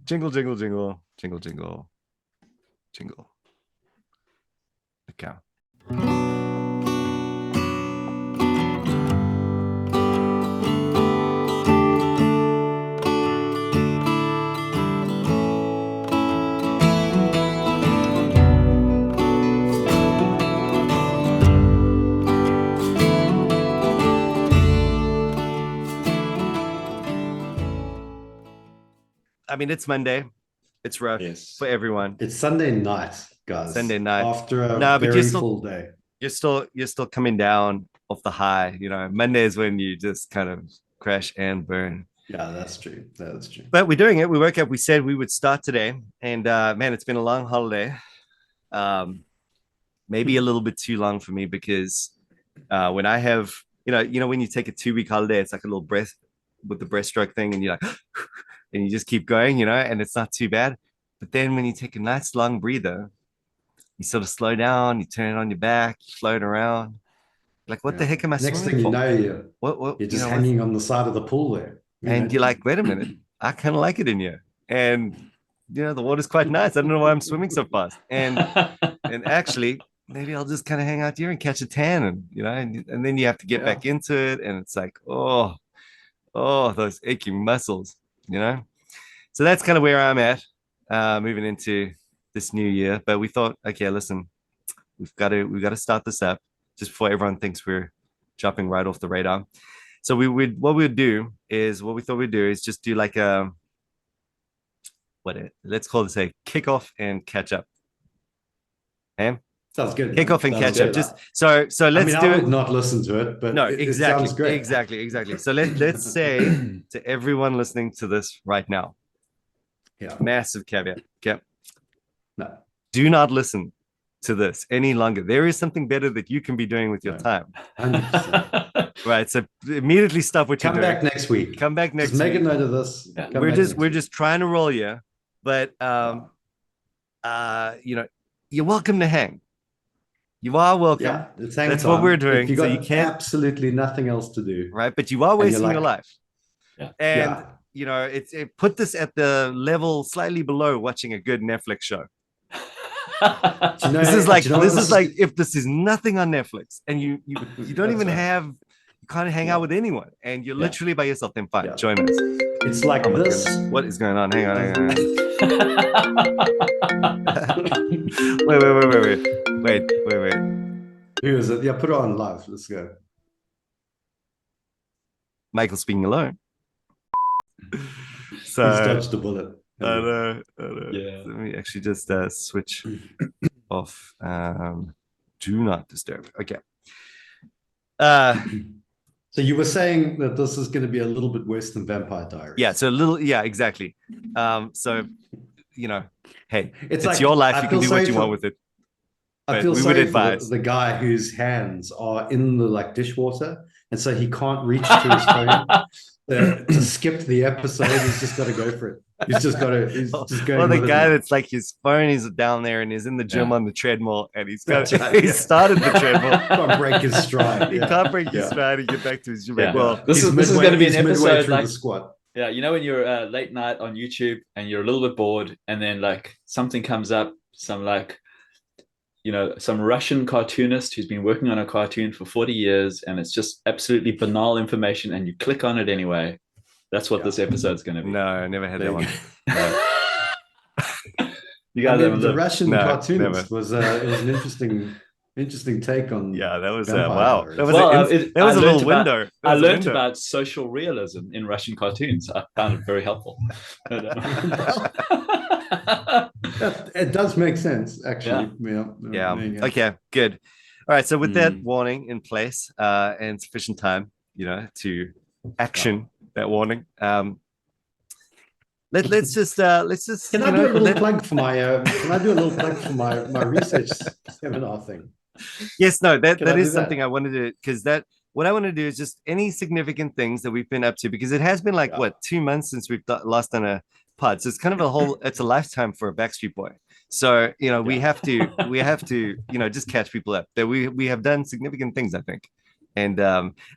Jingle, jingle, jingle, jingle, jingle, jingle. The cow. I mean, it's Monday. It's rough for everyone. It's Sunday night, guys. Sunday night after a very full day. You're still coming down off the high. Monday is when you just kind of crash and burn. Yeah, that's true. That's true. But we're doing it. We woke up. We said we would start today, and man, it's been a long holiday. Maybe a little bit too long for me because when I have, when you take a 2-week holiday, it's like a little breath with the breaststroke thing, and you're like. And you just keep going, and it's not too bad. But then when you take a nice long breather, you sort of slow down, you turn it on your back, you float around. Like, what the heck am I Next swimming thing you for? know, you're just hanging on the side of the pool there. And you're like, wait a minute, I kind of like it in here. And, the water's quite nice. I don't know why I'm swimming so fast. And actually, maybe I'll just kind of hang out here and catch a tan. And then you have to get back into it. And it's like, oh, those aching muscles. So that's kind of where I'm at moving into this new year. But we thought, okay, listen, we've got to start this up just before everyone thinks we're jumping right off the radar. So what we thought we'd do is just do like let's call this a kickoff and catch up. Okay? Sounds good. Kickoff and catch up. Just so let's do it. I would not listen to it, but no, it sounds great. Exactly. So let's say to everyone listening to this right now, massive caveat. Okay. No. Do not listen to this any longer. There is something better that you can be doing with your time. 100%. Right. So immediately stop what you're doing. Come back next week. Just make a note of this. Yeah. We're just trying to roll you, but you're welcome to hang. You are welcome. Yeah, that's what we're doing. You got absolutely nothing else to do, right? But you are wasting your life. Yeah. And put this at the level slightly below watching a good Netflix show. This is like if this is nothing on Netflix and you don't even have, you can't hang out with anyone and you're literally by yourself, then fine, join us. It's like this. Goodness. What is going on? Hang on. Wait. Who is it? Yeah, put it on live. Let's go. Michael speaking alone. So he's dodged the bullet. I know. Yeah. Let me actually just switch off. Do not disturb. Okay. So you were saying that this is going to be a little bit worse than Vampire Diaries. Yeah. So a little. Yeah. Exactly. So hey, it's like, your life. You can do what you want with it. I feel sorry for the guy whose hands are in the dishwater, and so he can't reach to his phone to skip the episode. He's just got to go for it. He's just going. Well, the guy that's like his phone is down there and he's in the gym on the treadmill, and he started the treadmill. Can't break his stride. He can't break his stride and get back to his gym. Yeah. Well, this is going to be an episode like the squat. Yeah, when you're late night on YouTube and you're a little bit bored, and then something comes up, some Russian cartoonist who's been working on a cartoon for 40 years, and it's just absolutely banal information, and you click on it anyway. That's what this episode's going to be. No, I never had that one. You guys the Russian cartoonist was an interesting take on. Yeah, that was wow. That was a little window. I learned about social realism in Russian cartoons. I found it very helpful. It does make sense, actually. Yeah. Okay, good. All right. So with that warning in place and sufficient time, to action that warning. Let's just. Can I do a little plug for my? Can I do a little plug for my research seminar thing? Yes. No. That is something I wanted to, because what I want to do is just any significant things that we've been up to, because it has been 2 months since we've last done a pod. So it's kind of it's a lifetime for a Backstreet Boy. So, we have to, just catch people up that we have done significant things, I think. And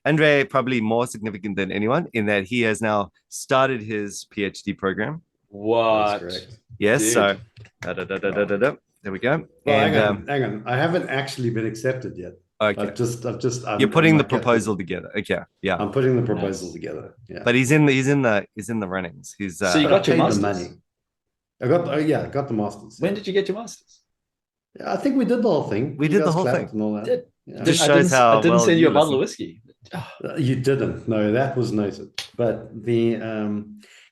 Andre probably more significant than anyone in that he has now started his PhD program. What? correct. Yes. Dude. So there we go. Well, And hang on. I haven't actually been accepted yet. okay, I'm putting the like at proposal together. Okay, yeah. I'm putting the proposal together. Yeah. But he's in the runnings. He's So you But I got your paid the masters? money. I got the masters. When yeah. did you get your masters? Yeah, I think we did the whole thing. We You did the guys whole clapped thing. and all that. Did- Yeah. Just I shows how I didn't well send you a bottle of listen. whiskey. You didn't. No, that was noted. But the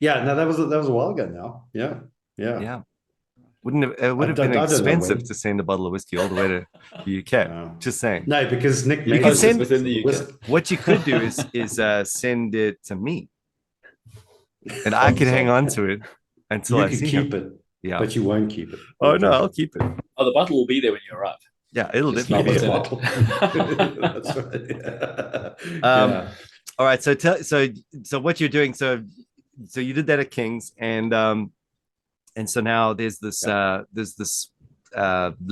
yeah, no, that was a while ago now. Yeah. Yeah. It would have I been don't know expensive when. to send a bottle of whiskey all the way to the UK. No. Just saying. No, because Nick You made can it send- within the UK. whiskey. What you could do is send it to me, and I could hang on to it until You I could see keep him. it, Yeah. but you won't keep it. Oh no, I'll keep it. Oh, the bottle will be there when you arrive. Yeah, it'll Just definitely be not there. what's That's right. Yeah. Um, All right. So what you're doing? So you did that at King's, and so now there's this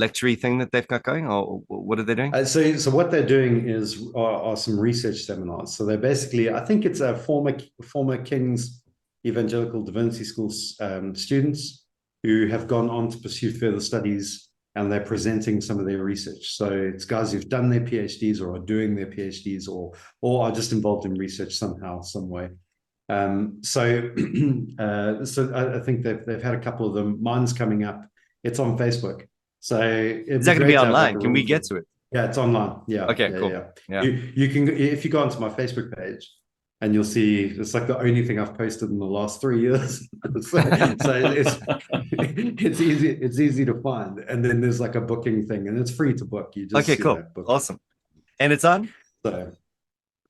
lecture thing that they've got going, or what are they doing? So what they're doing are some research seminars. So they're basically, I think it's a former King's Evangelical Divinity School students who have gone on to pursue further studies, and they're presenting some of their research. So it's guys who've done their PhDs or are doing their PhDs or are just involved in research somehow, some way. So I think they've had a couple of them. Mine's coming up. It's on Facebook. So Is that going to be online? Can we get to it? Yeah, it's online. Yeah. Okay, yeah, cool. Yeah. Yeah. You can, if you go onto my Facebook page, and you'll see it's like the only thing I've posted in the last 3 years. so it's easy to find. And then there's like a booking thing, and it's free to book. You just Okay, cool, awesome. And it's on. So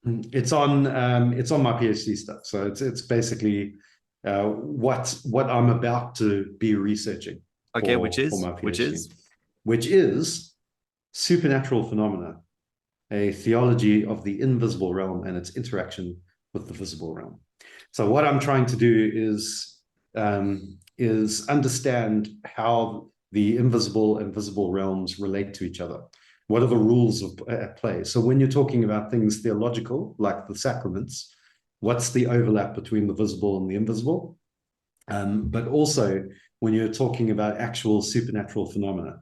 it's on my PhD stuff. So it's basically what I'm about to be researching. Okay, for my PhD, which is supernatural phenomena, a theology of the invisible realm and its interaction with the visible realm. So what I'm trying to do is understand how the invisible and visible realms relate to each other. What are the rules at play? So when you're talking about things theological, like the sacraments, what's the overlap between the visible and the invisible? But also when you're talking about actual supernatural phenomena.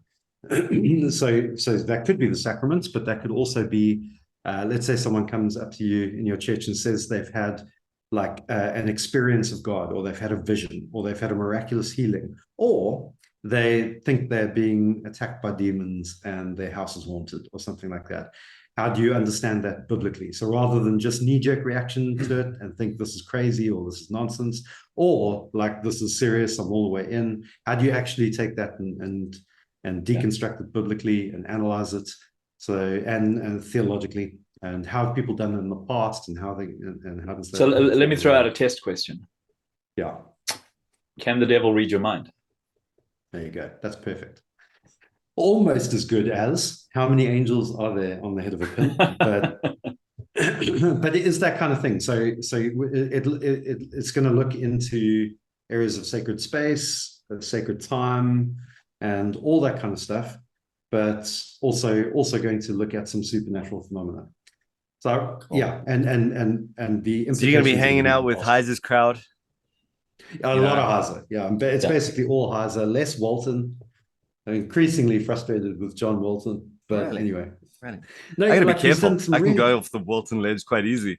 So that could be the sacraments, but that could also be, let's say someone comes up to you in your church and says they've had like an experience of God, or they've had a vision, or they've had a miraculous healing, or they think they're being attacked by demons and their house is haunted or something like that. How do you understand that biblically? So rather than just knee-jerk reaction to it and think this is crazy or this is nonsense, or like this is serious, I'm all the way in, how do you actually take that and deconstruct it biblically and analyze it? So and theologically, and how have people done it in the past, and how does that? So let me throw out a test question. Yeah. Can the devil read your mind? There you go. That's perfect. Almost as good as how many angels are there on the head of a pin, but but it is that kind of thing. So it's going to look into areas of sacred space, of sacred time, and all that kind of stuff, but also going to look at some supernatural phenomena. So cool. Yeah, and the so you're going to be hanging out with Heiser's crowd. A lot of Heiser, yeah. It's basically all Heiser, less Walton. I'm increasingly frustrated with John Walton, but really? Anyway. Really? No, I gotta be careful. I can go off the Walton ledge quite easy.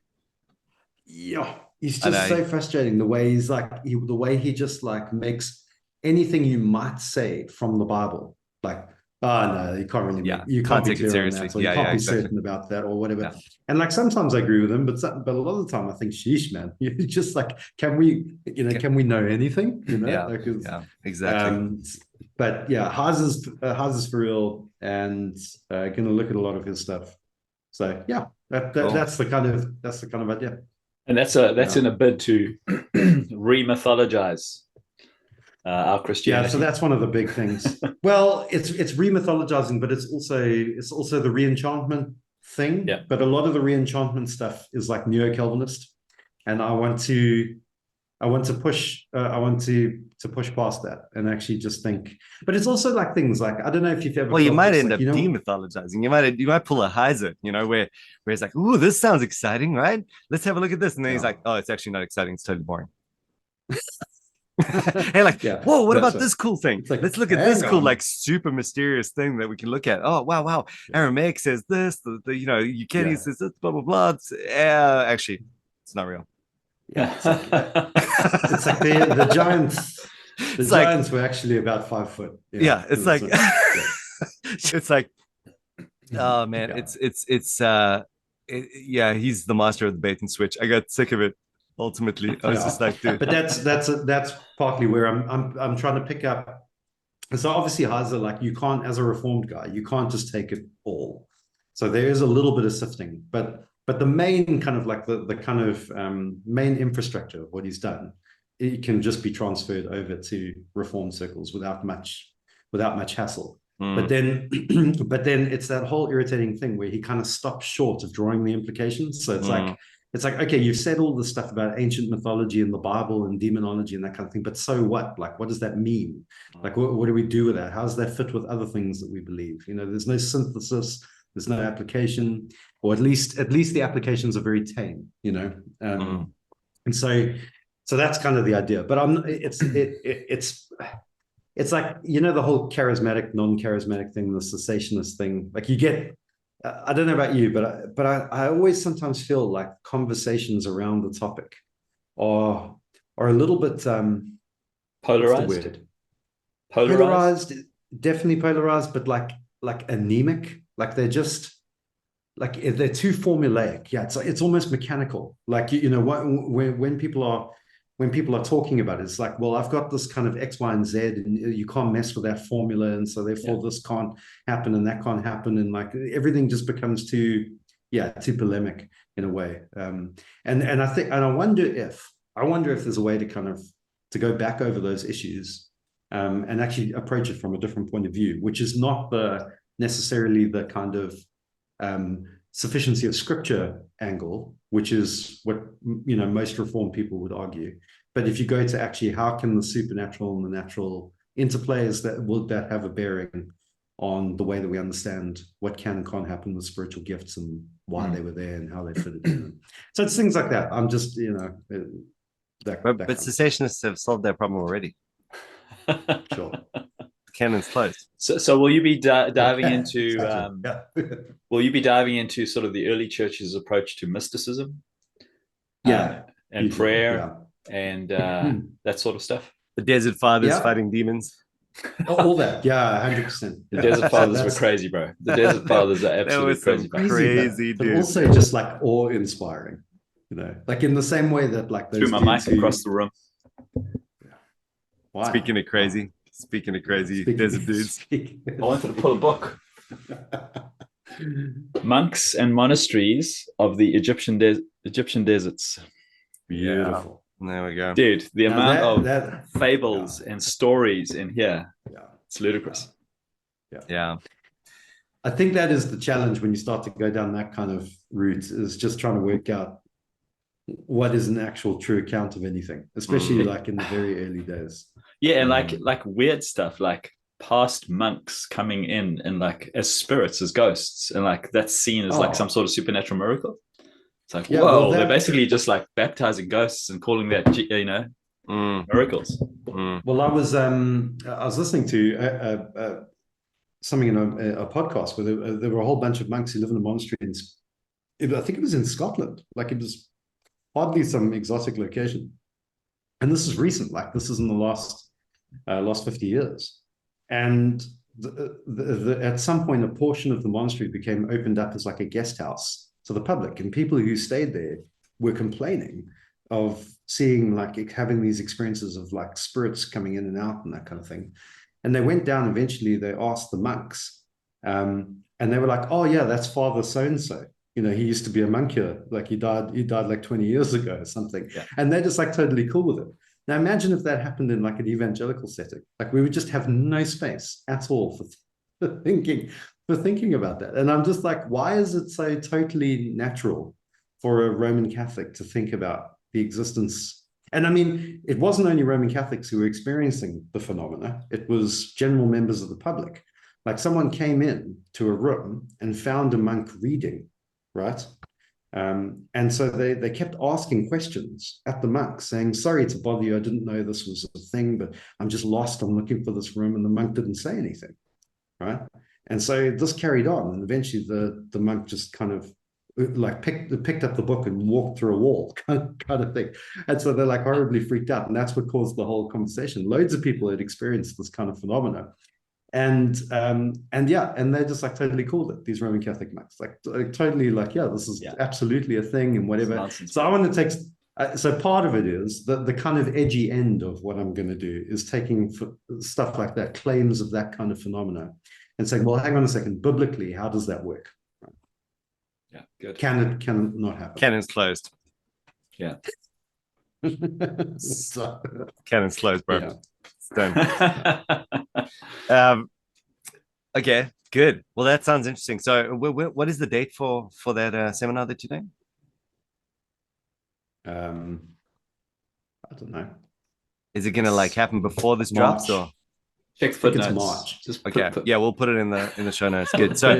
Yeah, he's just so frustrating. The way he's like, the way he just like makes anything you might say from the Bible, like, oh no, you can't really, you can't take it seriously. That, you can't be certain about that or whatever. Yeah. And like sometimes I agree with him, but a lot of the time I think, sheesh, man, you're just like, can we know anything? Yeah, exactly. But yeah, Heiser's for real, and going to look at a lot of his stuff. So yeah, that's the kind of idea. And that's in a bid to re-mythologize our Christianity. Yeah, so that's one of the big things. Well, it's re-mythologizing, but it's also the re-enchantment thing. Yeah. But a lot of the re-enchantment stuff is like neo-Calvinist, and I want to push past that and actually just think. But it's also like things like, I don't know if you've ever. Well, you might end up demythologizing. You might pull a Heiser, where it's like, ooh, this sounds exciting, right? Let's have a look at this, and then he's like, oh, it's actually not exciting. It's totally boring. Hey, like, Yeah, whoa, what that's about right. this cool thing? It's like, Let's look at this hang cool, on. like super mysterious thing that we can look at. Oh, wow. Yeah. Aramaic says this, Ukeni Yeah. says this, blah, blah, blah. Actually, it's not real. Yeah, it's like the giants. The It's like, giants were actually about 5 foot. yeah, it's like, yeah. it's like, oh man, Yeah. yeah, he's the master of the bait and switch. I got sick of it. Ultimately, I was Yeah. just like, dude. But that's partly where I'm trying to pick up. So obviously, Haza, like you can't, as a reformed guy, you can't just take it all. So there is a little bit of sifting, but the main kind of like the kind of main infrastructure of what he's done, it can just be transferred over to reformed circles without much hassle. But then it's that whole irritating thing where he kind of stops short of drawing the implications. So it's like, okay, you've said all this stuff about ancient mythology and the Bible and demonology and that kind of thing, but so what? Like, what does that mean? Like, what do we do with that? How does that fit with other things that we believe? There's no synthesis, there's no application, or at least the applications are very tame. And so that's kind of the idea. But it's like, the whole charismatic, non-charismatic thing, the cessationist thing. Like you get, I don't know about you, but I always sometimes feel like conversations around the topic are a little bit polarized. Polarized, definitely polarized, but like anemic. Like they're just like they're too formulaic. Yeah, it's almost mechanical. Like when people are talking about it, it's like, well, I've got this kind of X, Y, and Z, and you can't mess with that formula, and so therefore this can't happen and that can't happen, and like everything just becomes too polemic in a way. And I think, and I wonder if there's a way to kind of to go back over those issues and actually approach it from a different point of view, which is not necessarily the kind of sufficiency of scripture angle, which is what most reformed people would argue. But if you go to actually how can the supernatural and the natural interplays, will that have a bearing on the way that we understand what can and can't happen with spiritual gifts and why they were there and how they fitted in. So it's things like that. I'm just but cessationists have solved that problem already. Sure. Cannon's closed. So will you be diving into will you be diving into sort of the early church's approach to mysticism? And prayer and that sort of stuff? The Desert Fathers fighting demons. All that. Yeah, 100%. The Desert Fathers were crazy, bro. The Desert Fathers are absolutely crazy, but also just like awe-inspiring. Like in the same way that like those threw my mic across the room. Wow. Speaking of crazy desert dudes. I wanted to pull a book. Monks and Monasteries of the Egyptian Deserts. Beautiful. There we go. Dude, the amount of fables and stories in here, it's ludicrous. Yeah. I think that is the challenge when you start to go down that kind of route, is just trying to work out what is an actual true account of anything, especially like in the very early days. Yeah, and like weird stuff, like past monks coming in and like as spirits, as ghosts, and like that's seen as like some sort of supernatural miracle. It's like, whoa, they're basically just like baptizing ghosts and calling that, miracles. Well, I was listening to something in a podcast where there were a whole bunch of monks who live in a monastery I think it was in Scotland. Like it was hardly some exotic location. And this is recent, like this is in the last 50 years. And at some point, a portion of the monastery became opened up as like a guest house to the public. And people who stayed there were complaining of seeing like having these experiences of like spirits coming in and out and that kind of thing. And they went down, eventually they asked the monks, and they were like, oh yeah, that's Father so-and-so. He used to be a monk here. Like he died like 20 years ago or something. Yeah. And they're just like totally cool with it. Now imagine if that happened in like an evangelical setting. Like we would just have no space at all for thinking about that. And I'm just like, why is it so totally natural for a Roman Catholic to think about the existence? And I mean, it wasn't only Roman Catholics who were experiencing the phenomena. It was general members of the public. Like someone came in to a room and found a monk reading, right? And so they kept asking questions at the monks, saying, "Sorry to bother you. I didn't know this was a thing, but I'm just lost. I'm looking for this room." And the monk didn't say anything, right? And so this carried on, and eventually the monk just kind of like picked up the book and walked through a wall, kind of thing. And so they're like horribly freaked out, and that's what caused the whole conversation. Loads of people had experienced this kind of phenomena, and yeah, and they're just like totally cool that these Roman Catholic monks, like totally like, yeah, this is absolutely a thing and whatever. So I want to take. So part of it is the kind of edgy end of what I'm going to do is taking stuff like that, claims of that kind of phenomena, and saying, well, hang on a second, biblically, how does that work? Yeah, good. Can not happen. Cannon's closed. Yeah. So, Cannon's closed, bro. yeah. It's done. Okay, good. Well, that sounds interesting. So, what is the date for that seminar that you're doing? I don't know. Is it gonna like happen before this March. drops, or check It's March? Just okay? Yeah, we'll put it in the show notes. Good. So,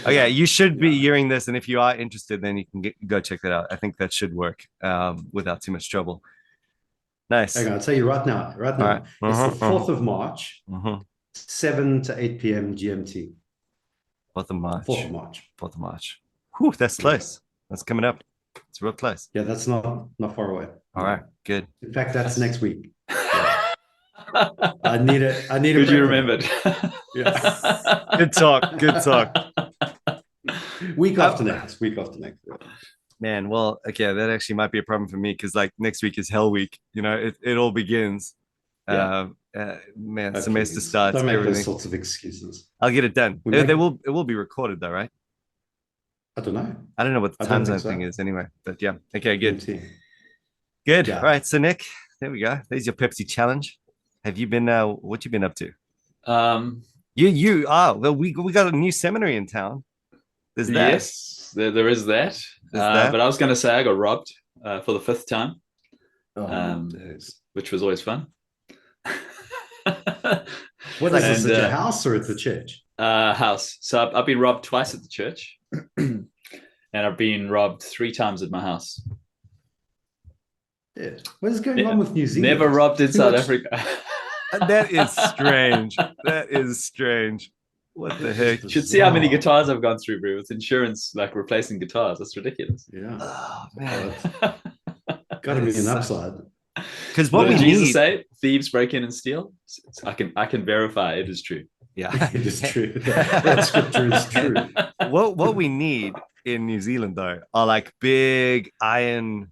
yeah, you should be hearing this, and if you are interested, then you can go check that out. I think that should work without too much trouble. Nice. Hang on, I'll tell you right now. Right now, it's the 4th of March, 7 to 8 p.m. GMT. 4th of March. 4th of March. 4th of March. Whew, that's close. That's coming up. It's real close. Yeah, that's not far away. All right, good. In fact, that's next week. Yeah. I need it. Good, you remembered. Yeah. Good talk. Good talk. Week after next. Man, well, okay, that actually might be a problem for me because like next week is Hell Week. You know, it all begins. Yeah. Man, Okay, semester starts. Don't make everything. those sorts of excuses. I'll get it done. It will be recorded though, right? I don't know. I don't know what the time zone thing is anyway, but yeah. Okay, good. Good. Yeah. All right. So Nick, there we go. There's your Pepsi challenge. Have you been what you been up to? Well, we got a new seminary in town. There's that. Yes, there is that. But I was going to say I got robbed for the 5th time, which was always fun. What is this, at your house or at the church? House. So I've been robbed twice at the church, and I've been robbed 3 times at my house. Yeah. What is going on with New Zealand? Never robbed in South Africa. That is strange. That is strange. What the heck? You should see how many guitars I've gone through, bro, with insurance, like replacing guitars. That's ridiculous. Yeah. Oh, man. Got to be an upside. Because what did Jesus say? Thieves break in and steal. I can verify it is true. Yeah, it is true. That scripture is true. What we need in New Zealand though are like big iron,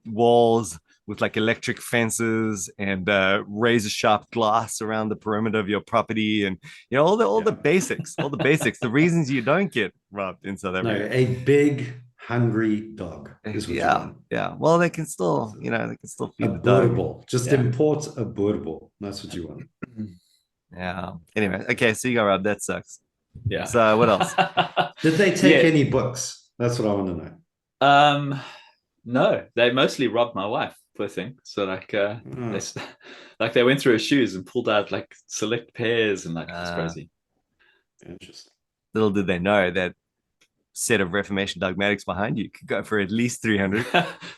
walls with like electric fences and razor sharp glass around the perimeter of your property, and all the basics, the reasons you don't get robbed in South Africa. No, a big hungry dog is what you want. Yeah. Well, they can still, feed the dog. Just import a boerboel. That's what you want. Yeah. Anyway, okay, so you got robbed. That sucks. Yeah. So what else? Did they take any books? That's what I want to know. No, they mostly robbed my wife. Poor thing. So they went through her shoes and pulled out like select pairs and like it's crazy. Interesting. Little did they know that set of Reformation dogmatics behind you could go for at least 300.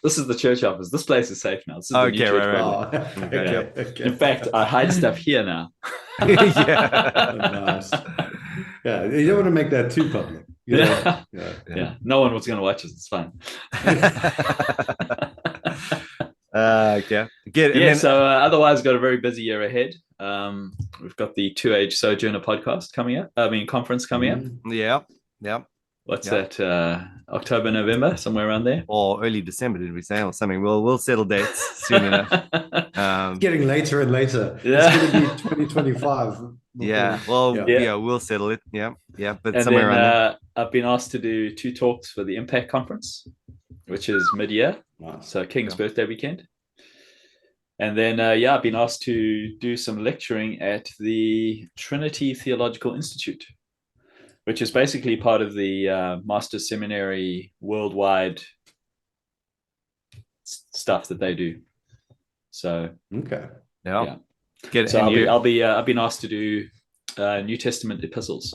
This is the church office. This place is safe now. This is the new church. Right. Okay. In fact, I hide stuff here now. Yeah. Nice. Yeah, you don't want to make that too public. Yeah. No one was going to watch us. It's fine. Okay. Good. Yeah. So otherwise, got a very busy year ahead. We've got the 2Age Sojourner podcast conference coming up. Yeah. What's that? October, November, somewhere around there, or early December? Did we say or something? We'll settle dates soon enough. It's getting later and later. Yeah. It's going to be 2025. Yeah. Well, we'll settle it. Yeah. But and somewhere around there. I've been asked to do 2 talks for the Impact Conference, which is mid-year. Wow. So King's birthday weekend. And then, I've been asked to do some lecturing at the Trinity Theological Institute, which is basically part of the Master's Seminary worldwide stuff that they do. So, okay. Yeah. So I've been asked to do New Testament epistles.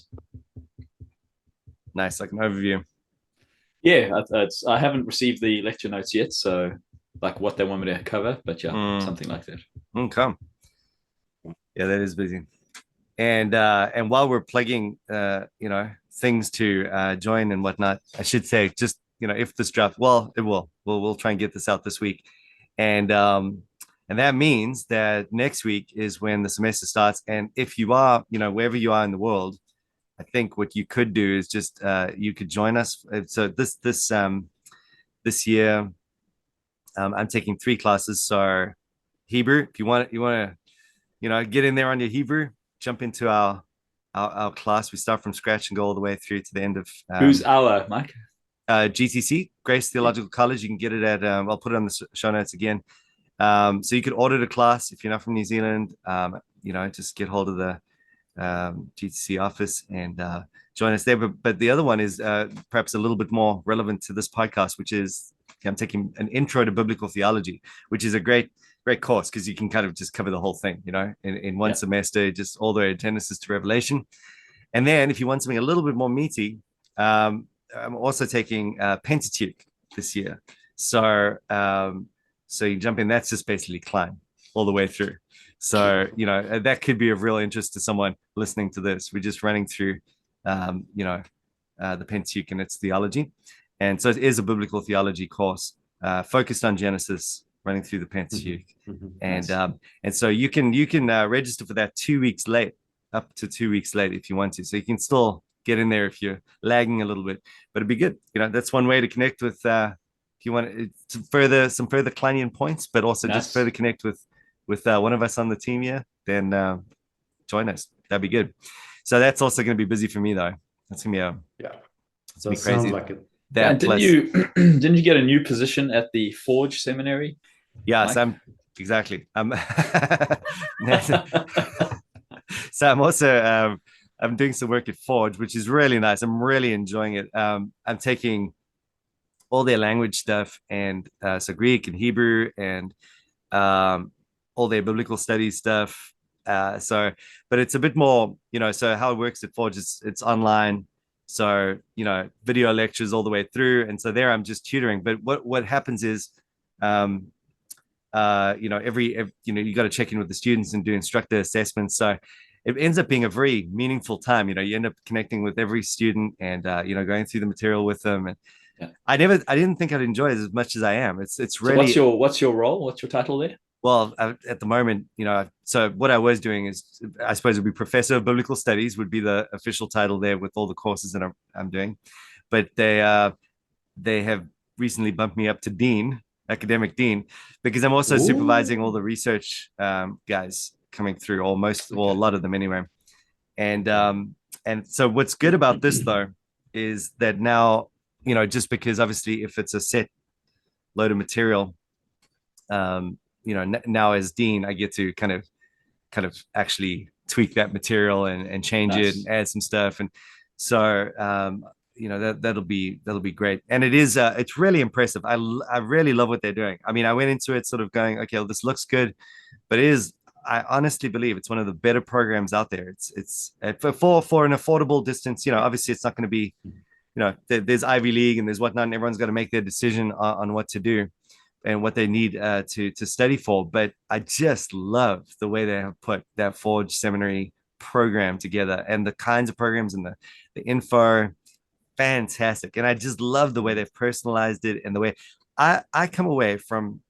Nice, like an overview. Yeah, I haven't received the lecture notes yet, so like what they want me to cover, but yeah, something like that. Okay. Yeah, that is busy. And while we're plugging things to join and whatnot, I should say, just if this drops, well, it will. We'll try and get this out this week. And that means that next week is when the semester starts. And if you are, wherever you are in the world, I think what you could do is just you could join us. So this year, I'm taking 3 classes. So Hebrew, if you want to, get in there on your Hebrew, jump into our class. We start from scratch and go all the way through to the end of who's our Mike? GTC, Grace Theological College. You can get it at I'll put it on the show notes again. So you could order the class if you're not from New Zealand. Just get hold of the GTC office and join us there. But the other one is perhaps a little bit more relevant to this podcast, which is I'm taking an intro to biblical theology, which is a great course because you can kind of just cover the whole thing, in one semester, just all the way Genesis to Revelation. And then if you want something a little bit more meaty, I'm also taking Pentateuch this year. So you jump in, that's just basically climb all the way through. So, that could be of real interest to someone listening to this. We're just running through, the Pentateuch and its theology. And so it is a biblical theology course focused on Genesis, running through the Pentateuch. And so you can register for that 2 weeks late, up to 2 weeks late if you want to. So you can still get in there if you're lagging a little bit, but it'd be good. That's one way to connect with, if you want some further Kleinian points, but also just further connect with one of us on the team here, then join us. That'd be good. So that's also going to be busy for me though. That's going to be So it sounds like it. Didn't you get a new position at the Forge Seminary? Yes, Mike? So I'm also I'm doing some work at Forge, which is really nice. I'm really enjoying it. I'm taking all their language stuff, and so Greek and Hebrew and all their biblical studies stuff. But it's a bit more, so how it works at Forge is it's online. So, video lectures all the way through. And so there I'm just tutoring. But what happens is, you got to check in with the students and do instructor assessments. So it ends up being a very meaningful time. You end up connecting with every student and, going through the material with them. And I didn't think I'd enjoy it as much as I am. It's really. So what's your role? What's your title there? Well, at the moment, so what I was doing is, I suppose it would be Professor of Biblical Studies would be the official title there with all the courses that I'm doing. But they have recently bumped me up to Dean, Academic Dean, because I'm also supervising all the research guys coming through, or a lot of them anyway. And so what's good about this, though, is that now, just because obviously if it's a set load of material, now as Dean, I get to kind of actually tweak that material and change it and add some stuff. And so, that'll be great. And it's really impressive. I really love what they're doing. I mean, I went into it sort of going, okay, well, this looks good, but I honestly believe it's one of the better programs out there. It's for an affordable distance, obviously it's not going to be, there's Ivy League and there's whatnot, and everyone's got to make their decision on what to do and what they need to study for. But I just love the way they have put that Forge Seminary program together, and the kinds of programs and the info, fantastic. And I just love the way they've personalized it, and the way I come away from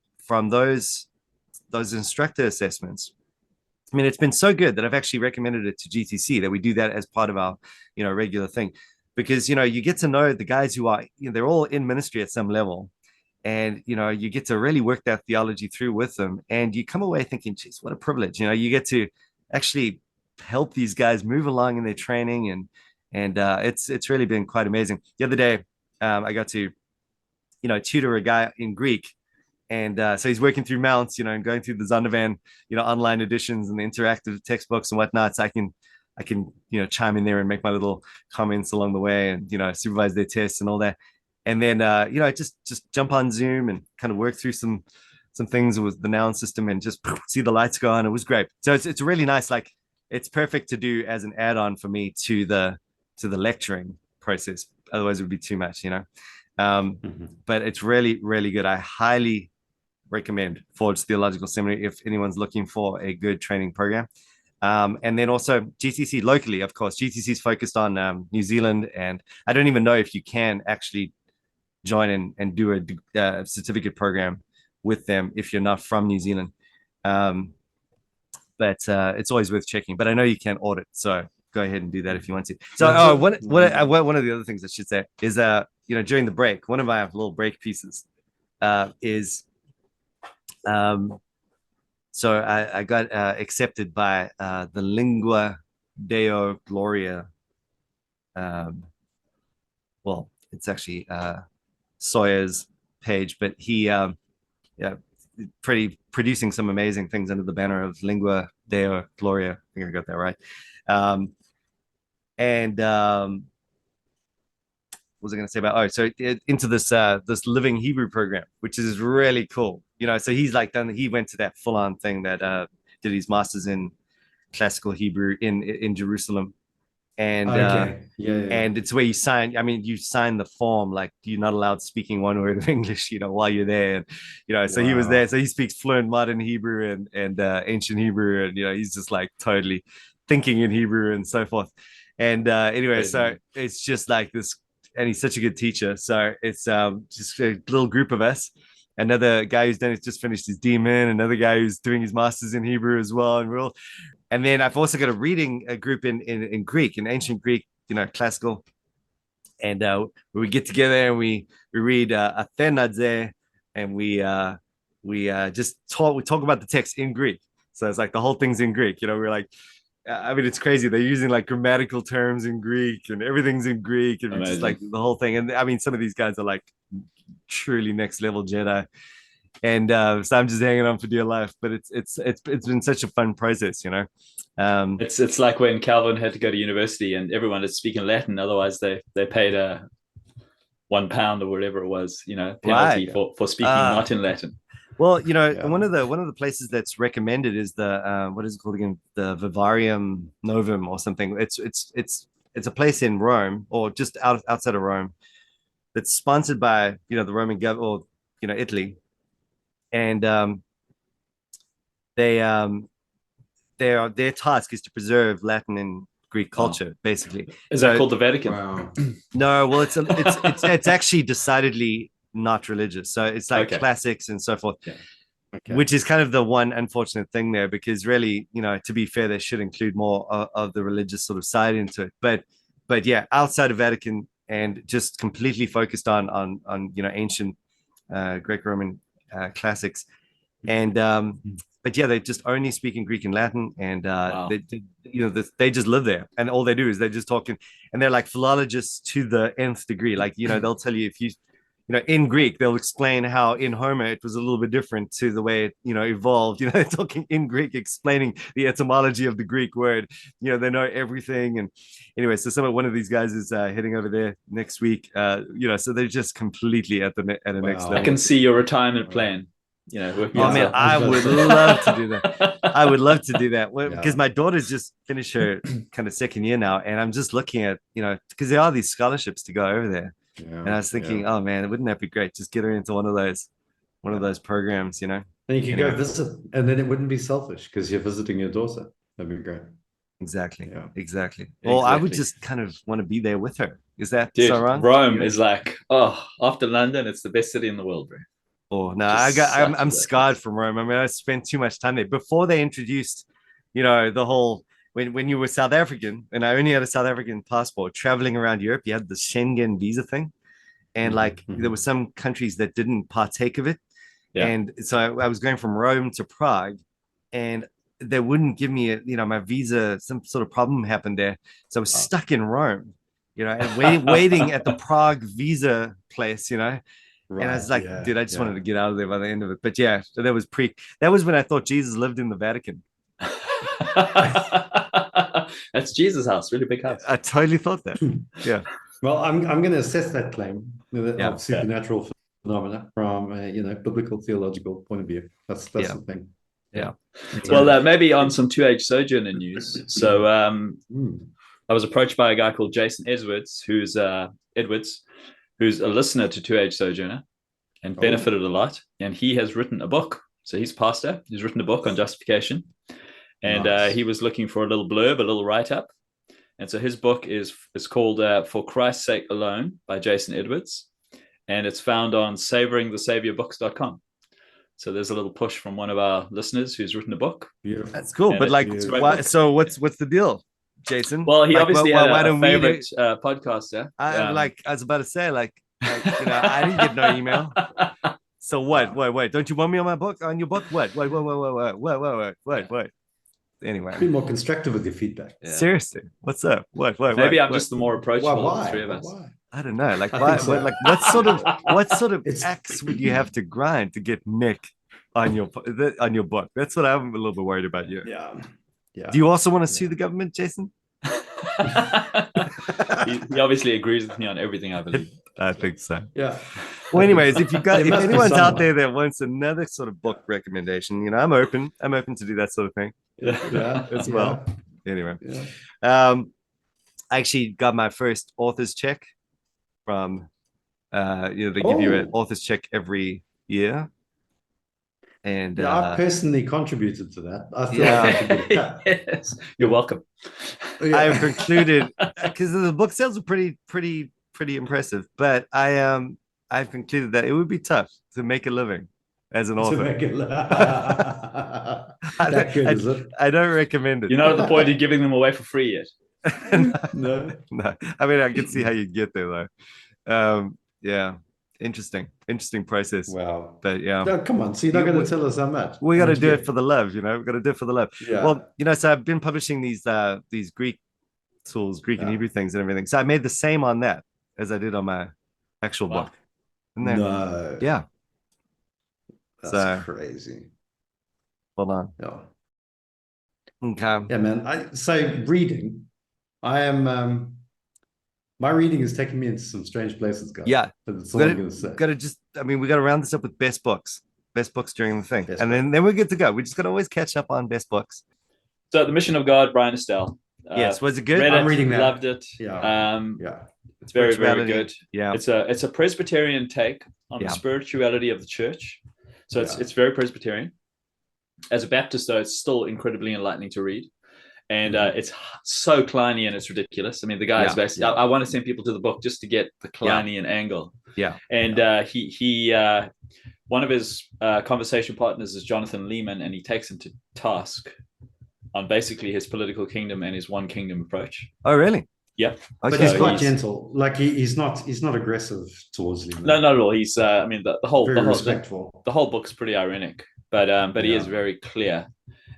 those instructor assessments. I mean, it's been so good that I've actually recommended it to GTC, that we do that as part of our, regular thing, because, you get to know the guys who are, they're all in ministry at some level. And, you get to really work that theology through with them. And you come away thinking, geez, what a privilege. You get to actually help these guys move along in their training. And it's really been quite amazing. The other day, I got to, tutor a guy in Greek. And so he's working through Mounts, and going through the Zondervan, online editions and the interactive textbooks and whatnot. So I can, chime in there and make my little comments along the way and, supervise their tests and all that. And then, just jump on Zoom and kind of work through some things with the noun system and just see the lights go on. It was great. So it's really nice. Like, it's perfect to do as an add-on for me to the lecturing process. Otherwise, it would be too much, But it's really, really good. I highly recommend Forge Theological Seminary if anyone's looking for a good training program. And then also GTC locally, of course. GTC is focused on New Zealand, and I don't even know if you can actually join and do a certificate program with them if you're not from New Zealand. But it's always worth checking. But I know you can audit, so go ahead and do that if you want to. So, one of the other things I should say is, during the break, one of my little break pieces is, so I got accepted by the Lingua Deo Gloria. Well, it's actually Sawyer's page, but he, producing some amazing things under the banner of Lingua Deo Gloria. I think I got that right. What was I going to say about? Into this Living Hebrew program, which is really cool. So he's he went to that full on thing that did his master's in classical Hebrew in Jerusalem. And and it's where you sign. I mean, you sign the form like you're not allowed speaking one word of English, while you're there. And so he was there, so he speaks fluent modern Hebrew and ancient Hebrew, and he's just like totally thinking in Hebrew and so forth. And anyway, so it's just like this, and he's such a good teacher. So it's just a little group of us. Another guy who's just finished his DMin, another guy who's doing his master's in Hebrew as well, and then I've also got a group in Greek, in ancient Greek, classical. And we get together and we read Athenadze, and we just talk about the text in Greek. So it's like the whole thing's in Greek. We're like, I mean, it's crazy. They're using like grammatical terms in Greek, and everything's in Greek, and it's just like the whole thing. And I mean, some of these guys are like truly next level Jedi. And so I'm just hanging on for dear life, but it's been such a fun process, It's like when Calvin had to go to university and everyone is speaking Latin, otherwise they paid £1 or whatever it was, penalty for speaking not in Latin. Well, one of the places that's recommended is the what is it called again? The Vivarium Novum or something. It's a place in Rome, or just outside of Rome, that's sponsored by the Roman government, or Italy. And their task is to preserve Latin and Greek culture, basically. Is that called the Vatican? Wow. No, well, it's actually decidedly not religious. So it's like classics and so forth, which is kind of the one unfortunate thing there, because really, to be fair, they should include more of the religious sort of side into it. But yeah, outside of Vatican and just completely focused on ancient Greco-Roman classics. And but yeah, they just only speak in Greek and Latin, and they just live there, and all they do is they just talk and they're like philologists to the nth degree. Like they'll tell you, if you in Greek, they'll explain how in Homer it was a little bit different to the way it evolved. They're talking in Greek, explaining the etymology of the Greek word. They know everything. And anyway, so one of these guys is heading over there next week. So they're just completely at the next level. I can see your retirement plan. Man, I would love to do that. I would love to do that because my daughter's just finished her kind of second year now, and I'm just looking at because there are these scholarships to go over there, and I was thinking, oh man, wouldn't that be great? Just get her into one of those programs, And you can go visit, and then it wouldn't be selfish because you're visiting your daughter. That'd be great. Exactly. Well, I would just kind of want to be there with her. Is that so wrong? Rome is like, after London, it's the best city in the world, bro. Oh no, I'm scarred from Rome. I mean, I spent too much time there before they introduced, the whole when you were South African, and I only had a South African passport, traveling around Europe, you had the Schengen visa thing, and there were some countries that didn't partake of it, and so I was going from Rome to Prague, and they wouldn't give me my visa. Some sort of problem happened there, so I was stuck in Rome, and waiting at the Prague visa place, Right, and I was like, dude, I just wanted to get out of there by the end of it. But yeah, so that was when I thought Jesus lived in the Vatican. That's Jesus' house, really big house. I totally thought that. Yeah. Well, I'm going to assess that claim of supernatural phenomena from a biblical theological point of view. That's the thing. Yeah. Well, maybe on some 2H Sojourner news. So I was approached by a guy called Jason Edwards, who's who's a listener to Two Age Sojourner and benefited a lot. And he has written a book. So he's a pastor. He's written a book on justification. And he was looking for a little blurb, a little write-up. And so his book is called For Christ's Sake Alone by Jason Edwards. And it's found on savoringthesaviorbooks.com. So there's a little push from one of our listeners who's written a book. Beautiful. That's cool. And but like, so what's the deal, Jason? Well, he like, obviously why had don't a favorite podcaster. I was about to say, like I didn't get no email. So what? Wait. Don't you want me on my book? On your book? What? Wait. Anyway, be more constructive with your feedback. Yeah. Seriously, what's up? What? Maybe I'm just the more approachable of the three of us. Why? I don't know. Like, why? So. Like, what sort of axe would you have to grind to get Nick on your book? That's what I'm a little bit worried about you. Yeah. Do you also want to sue the government, Jason? he obviously agrees with me on everything, I believe. I think so. Yeah. Well, anyways, if anyone's out there that wants another sort of book recommendation, I'm open to do that sort of thing. Yeah. As well. Anyway, I actually got my first author's check from, they give you an author's check every year. And I personally contributed to that. I feel like I should do that. Yes. You're welcome. I've concluded, because the book sales are pretty impressive, but I've concluded that it would be tough to make a living as an author. I don't recommend it. You're not at the point of giving them away for free yet. No. I mean, I can see how you get there though. Interesting process. Wow. But no, come on, so you're not going to tell us how much. We got to do it for the love, we got to do it for the love. Well, so I've been publishing these Greek tools, Greek and Hebrew things and everything, so I made the same on that as I did on my actual book. No. Yeah. That's crazy. Hold on. Yeah. Okay. Yeah, man. So reading, I am my reading is taking me into some strange places, guys. Yeah. That's all I'm gonna say. We gotta round this up with best books during the thing. Then we're good to go. We just gotta always catch up on best books. So The Mission of God, Brian Estelle. Yes, was it good? I'm reading that. Loved it. Yeah. It's very, very good. Yeah. It's a Presbyterian take on the spirituality of the church. So it's very Presbyterian. As a Baptist, though, it's still incredibly enlightening to read. And it's so Kleinian, it's ridiculous. I mean, the guy is basically, I want to send people to the book just to get the Kleinian angle. Yeah. And he one of his conversation partners is Jonathan Lehman, and he takes him to task on basically his political kingdom and his one kingdom approach. Oh, really? Yeah. Okay. But he's quite gentle. Like he's not aggressive towards Lehman. No, not at all. He's the whole respectful. The whole book's pretty ironic, but he is very clear.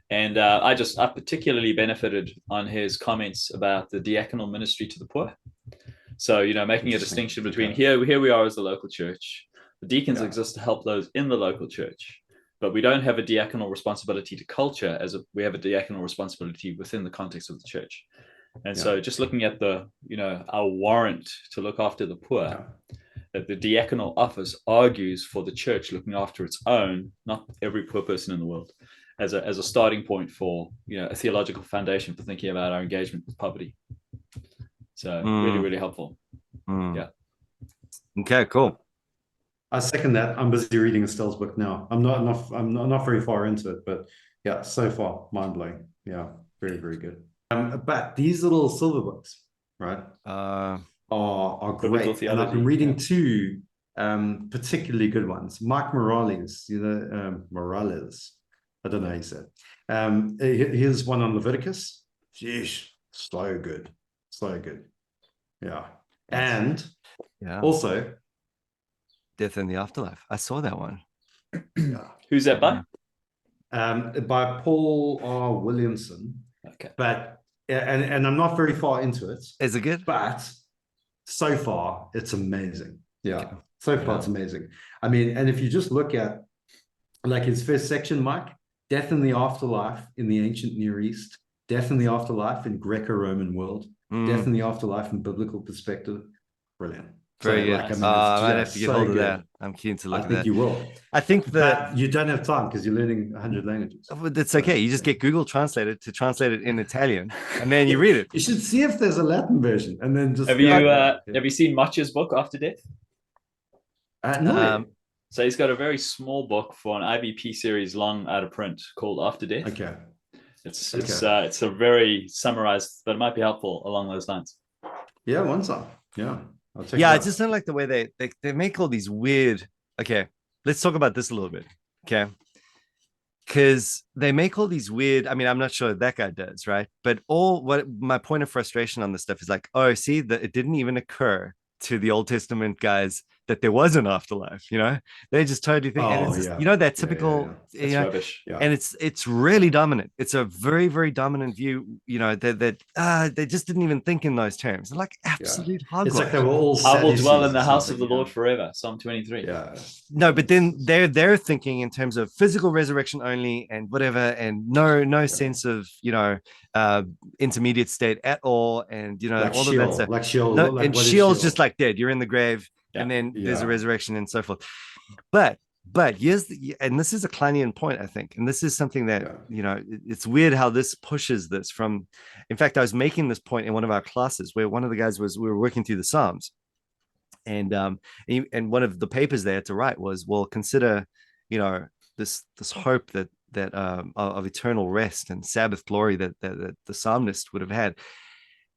And I particularly benefited on his comments about the diaconal ministry to the poor. So, making a distinction between here we are as the local church. The deacons exist to help those in the local church, but we don't have a diaconal responsibility to culture we have a diaconal responsibility within the context of the church. And so just looking at our warrant to look after the poor, that the diaconal office argues for the church looking after its own, not every poor person in the world, as a starting point for a theological foundation for thinking about our engagement with poverty. So really, really helpful. Yeah. Okay, cool. I second that. I'm busy reading Estelle's book now. I'm not very far into it, but so far mind blowing. Yeah, very, very good. But these little silver books, right, are great. And I've been reading two particularly good ones. Mike Morales, Morales. I don't know how you said. Here's one on Leviticus. Jeez, so good. Yeah. And also Death in the Afterlife. I saw that one. Who's that by? By Paul R. Williamson. Okay. But and I'm not very far into it. Is it good? But so far it's amazing. Yeah. Okay. So far it's amazing. I mean, and if you just look at like his first section, Mike, death in the afterlife in the ancient Near East, death in the afterlife in Greco-Roman world, death in the afterlife in biblical perspective. Brilliant. Very good. Like, I mean, I might have it's to get so hold of good. that. I'm keen to look I at think that. you will. I think that But you don't have time because you're learning 100 languages. it's okay. You just get Google Translated to translate it in Italian, and then you read it. You should see if there's a Latin version, and then just have you seen Machia's book After Death? No. So he's got a very small book for an IVP series, long out of print, called After Death. Okay. It's a very summarized, but it might be helpful along those lines. Yeah, one time. Yeah. I just don't like the way they make all these weird. Okay, let's talk about this a little bit. Okay, because they make all these weird. I mean, I'm not sure that guy does, right? But what my point of frustration on this stuff is like, oh, see that it didn't even occur to the Old Testament guys that there was an afterlife. They just totally think, and it's just, that typical, It's rubbish. Yeah. And it's really dominant. It's a very, very dominant view. That they just didn't even think in those terms. They're like absolute hogwash. It's like they were all. I will dwell in the house of the Lord forever. Psalm 23. Yeah. No, but then they're thinking in terms of physical resurrection only, and whatever, and no sense of intermediate state at all, and like all Sheol, of that stuff. like Sheol, no, like, and Sheol's just like dead. You're in the grave, and then Yeah. there's a resurrection and so forth. But here's and this is a Kleinian point, I think, and this is something that it's weird how this pushes this from. In fact, I was making this point in one of our classes where one of the guys we were working through the Psalms, and one of the papers they had to write was, well, consider this hope that of eternal rest and Sabbath glory that the psalmist would have had.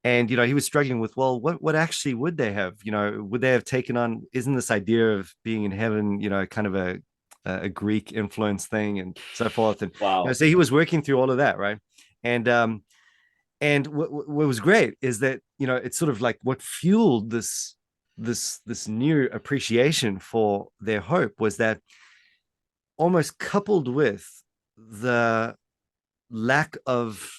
And he was struggling with, well, what actually would they have? Would they have taken on? Isn't this idea of being in heaven, kind of a Greek influence thing and so forth? And wow. So he was working through all of that, right? And what was great is that it's sort of like what fueled this new appreciation for their hope was that, almost coupled with the lack of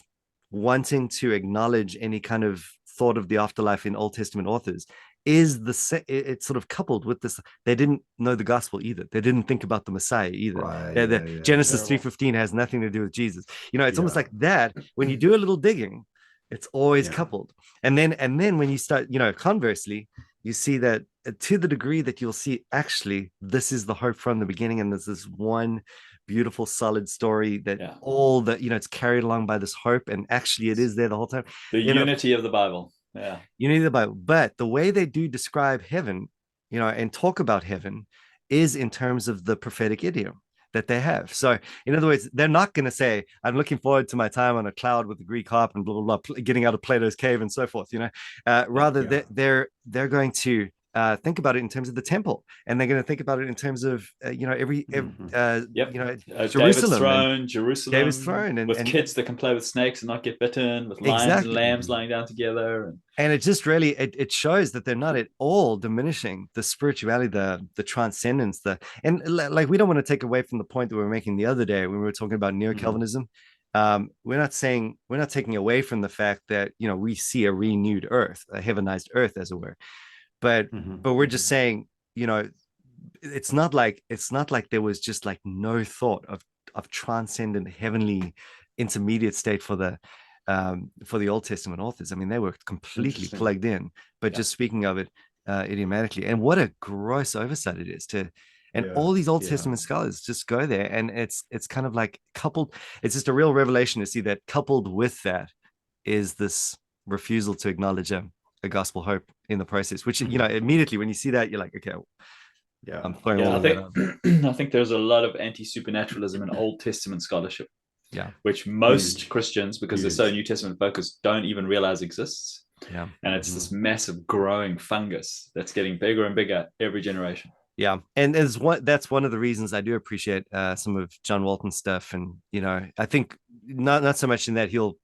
wanting to acknowledge any kind of thought of the afterlife in Old Testament authors, is it's sort of coupled with this. They didn't know the gospel either. They didn't think about the Messiah either. Right, Genesis 3:15 has nothing to do with Jesus. It's almost like that. When you do a little digging, it's always coupled. And then when you start, conversely, you see that to the degree that you'll see, actually, this is the hope from the beginning, and there's this one beautiful, solid story that all that it's carried along by this hope, and actually it is there the whole time. The unity of the Bible. Yeah, unity of the Bible. But the way they do describe heaven, and talk about heaven, is in terms of the prophetic idiom that they have. So, in other words, they're not going to say, "I'm looking forward to my time on a cloud with a Greek harp and blah blah blah, getting out of Plato's cave and so forth." Rather, they're going to think about it in terms of the temple, and they're going to think about it in terms of Jerusalem, David's throne, and kids that can play with snakes and not get bitten, with lions and lambs lying down together, and it just really it shows that they're not at all diminishing the spirituality, the transcendence, and like, we don't want to take away from the point that we were making the other day when we were talking about neo-Calvinism. We're not taking away from the fact that we see a renewed earth, a heavenized earth, as it were. But we're just saying, it's not like there was just like no thought of transcendent heavenly intermediate state for the Old Testament authors. I mean, they were completely plugged in, but just speaking of it idiomatically. And what a gross oversight it is all these Old Testament scholars just go there, and it's kind of like coupled. It's just a real revelation to see that coupled with that is this refusal to acknowledge a gospel hope in the process, which immediately when you see that, you're like, okay, I'm throwing all of that up. I think there's a lot of anti-supernaturalism in Old Testament scholarship, which most Christians, because they're so New Testament focused, don't even realize exists. And it's this massive growing fungus that's getting bigger and bigger every generation. And that's one of the reasons I do appreciate some of John Walton's stuff. And I think not so much in that he'll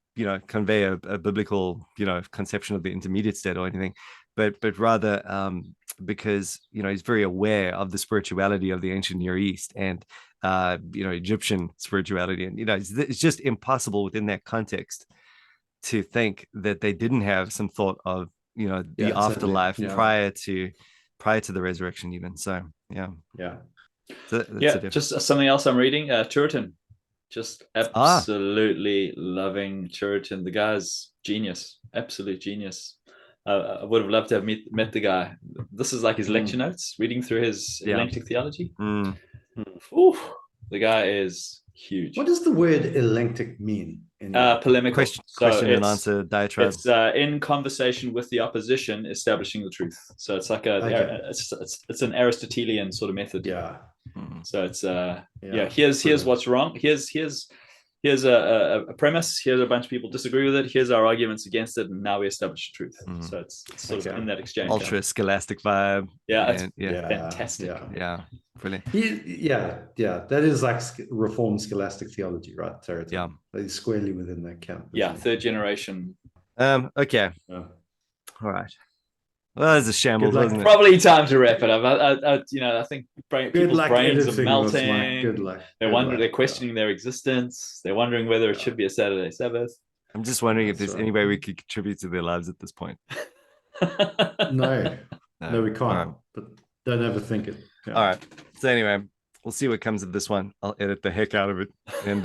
convey a biblical conception of the intermediate state or anything, but rather because he's very aware of the spirituality of the ancient Near East and Egyptian spirituality, and it's just impossible within that context to think that they didn't have some thought of the afterlife prior to the resurrection even. So just something else I'm reading, Churiton. Just absolutely loving Churiton. The guy's genius, absolute genius. I would have loved to have met the guy. This is like his lecture notes, reading through his Atlantic theology. Ooh, the guy is huge. What does the word electic mean? Polemical. Question and answer diatribe. It's in conversation with the opposition, establishing the truth. So it's like it's an Aristotelian sort of method. Yeah. So it's here's what's wrong. Here's a premise. Here's a bunch of people disagree with it. Here's our arguments against it, and now we establish the truth. So it's sort of in that exchange. Ultra scholastic vibe. Fantastic. Yeah, brilliant. That is like Reformed scholastic theology, right? Yeah, he's squarely within that camp. Third generation. Okay. All right. Well, it's a shambles, wasn't it? Probably time to wrap it up. I think people's brains are melting. Good luck. They're questioning their existence. They're wondering whether it should be a Saturday Sabbath. I'm just wondering if there's any way we could contribute to their lives at this point. No, we can't. Right. But don't ever think it. Yeah. All right. So anyway, we'll see what comes of this one. I'll edit the heck out of it. And